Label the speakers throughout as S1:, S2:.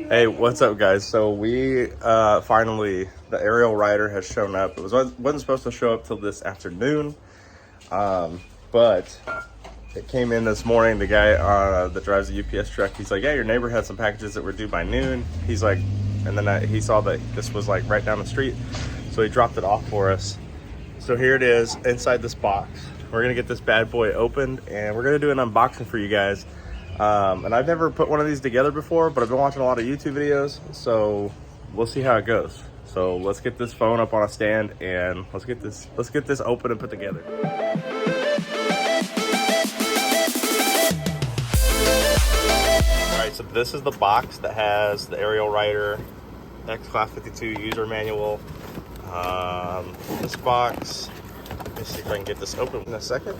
S1: Hey, what's up, guys? So we finally, the Ariel Rider has shown up. It wasn't supposed to show up till this afternoon, but it came in this morning. The guy that drives the UPS truck, he's like, "Yeah, your neighbor had some packages that were due by noon." He's like, and then he saw that this was like right down the street, so he dropped it off for us. So here it is inside this box. We're gonna get this bad boy opened, and we're gonna do an unboxing for you guys. And I've never put one of these together before, but I've been watching a lot of YouTube videos, so we'll see how it goes. So let's get this phone up on a stand and let's get this open and put together. All right, so this is the box that has the Ariel Rider Xclass 52 user manual. This box, let me see if I can get this open in a second.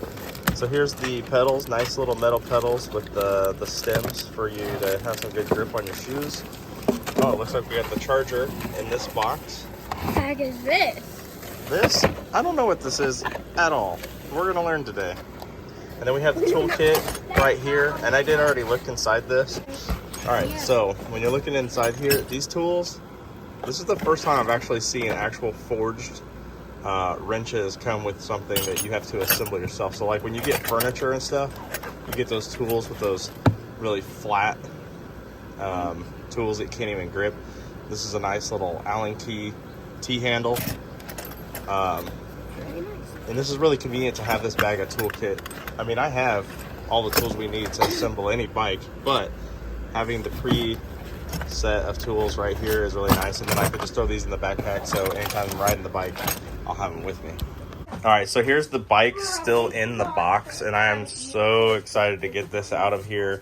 S1: So here's the pedals, nice little metal pedals with the stems for you to have some good grip on your shoes. Oh, it looks like we got the charger in this box.
S2: What the heck is this?
S1: This? I don't know what this is at all. We're gonna learn today. And then we have the toolkit right here, and I did already look inside this. All right, so when you're looking inside here, these tools, this is the first time I've actually seen actual forged wrenches come with something that you have to assemble yourself. So like when you get furniture and stuff, you get those tools with those really flat tools that you can't even grip. This is a nice little Allen key T-handle. And this is really convenient to have this bag of toolkit. I mean, I have all the tools we need to assemble any bike, but having the pre-set of tools right here is really nice. And then I could just throw these in the backpack, so anytime I'm riding the bike, I'll have them with me. All right, so here's the bike still in the box, and I am so excited to get this out of here,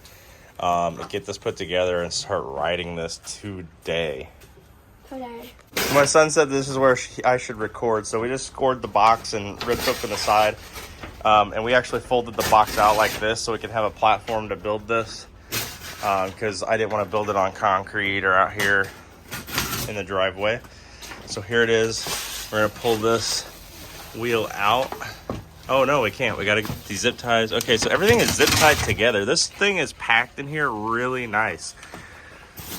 S1: and get this put together and start riding this today. My son said this is where I should record, so we just scored the box and ripped open the side, and we actually folded the box out like this so we could have a platform to build this, because I didn't want to build it on concrete or out here in the driveway. So here it is. We're gonna pull this wheel out. Oh no, we can't. We gotta get these zip ties. Okay, so everything is zip tied together. This thing is packed in here really nice.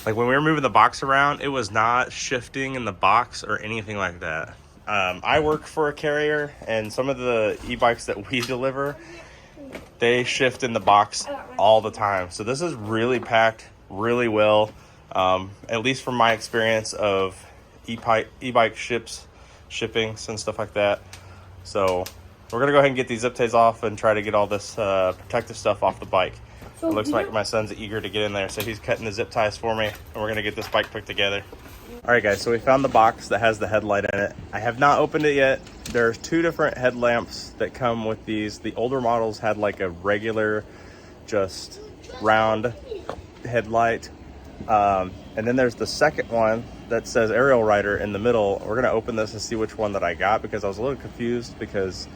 S1: Like when we were moving the box around, it was not shifting in the box or anything like that. I work for a carrier, and some of the e-bikes that we deliver, they shift in the box all the time. So this is really packed really well, at least from my experience of e-bike shippings and stuff like that. So we're gonna go ahead and get these zip ties off and try to get all this protective stuff off the bike. It looks like my son's eager to get in there, so he's cutting the zip ties for me, and we're gonna get this bike put together. All right, guys, so we found the box that has the headlight in it. I have not opened it yet. There's two different headlamps that come with these. The older models had like a regular, just round headlight. And then there's the second one that says Ariel Rider in the middle. We're gonna open this and see which one that I got, because I was a little confused, because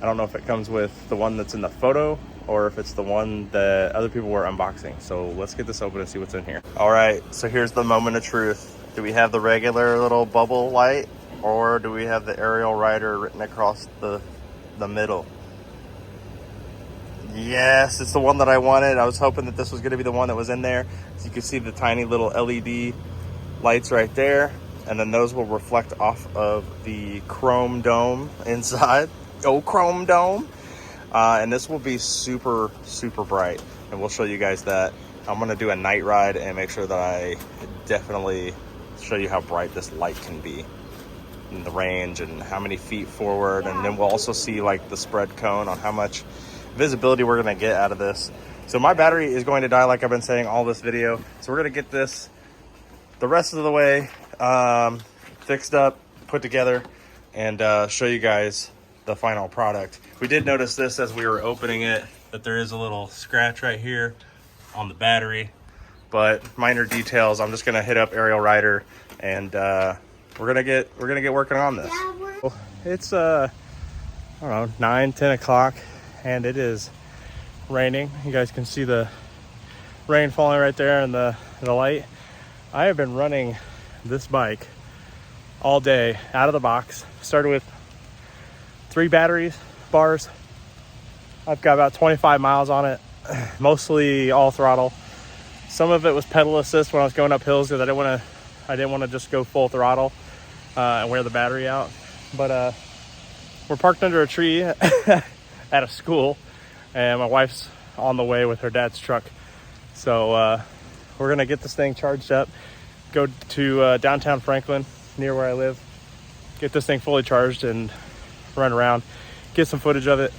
S1: I don't know if it comes with the one that's in the photo or if it's the one that other people were unboxing. So let's get this open and see what's in here. All right, so here's the moment of truth. Do we have the regular little bubble light, or do we have the Ariel Rider written across the middle? Yes, it's the one that I wanted. I was hoping that this was gonna be the one that was in there. So you can see the tiny little LED lights right there, and then those will reflect off of the chrome dome inside. Oh, chrome dome. And this will be super, super bright, and we'll show you guys that. I'm gonna do a night ride and make sure that I definitely show you how bright this light can be in the range and how many feet forward. And then we'll also see like the spread cone on how much visibility we're gonna get out of this. So my battery is going to die, like I've been saying all this video. So we're gonna get this the rest of the way fixed up, put together, and show you guys the final product. We did notice this as we were opening it, that there is a little scratch right here on the battery, but minor details. I'm just gonna hit up Ariel Rider, and we're gonna get working on this. It's I don't know, 9-10 o'clock, and it is raining. You guys can see the rain falling right there in the light. I have been running this bike all day out of the box. Started with 3 bars. I've got about 25 miles on it, mostly all throttle.
S2: Some of it was pedal assist when I was going up hills because I didn't want to just go full throttle and wear the battery out. But we're parked under a tree at a school, and my wife's on the way with her dad's truck. So we're gonna get this thing charged up, go to downtown Franklin, near where I live, get this thing fully charged and run around, get some footage of it,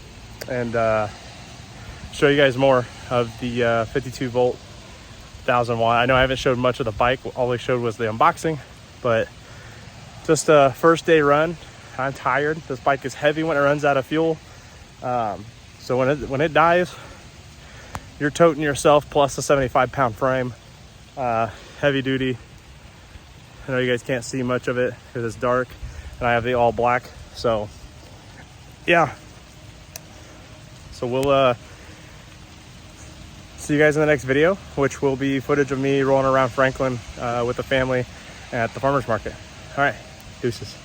S2: and show you guys more of the 52 volt 1000 watt. I know I haven't showed much of the bike. All we showed was the unboxing, but just a first day run. I'm tired. This bike is heavy when it runs out of fuel. So when it dies, you're toting yourself plus a 75-pound frame, heavy duty. I know you guys can't see much of it because it's dark, and I have the all black. So yeah. So we'll see you guys in the next video, which will be footage of me rolling around Franklin with the family at the farmer's market. All right, deuces.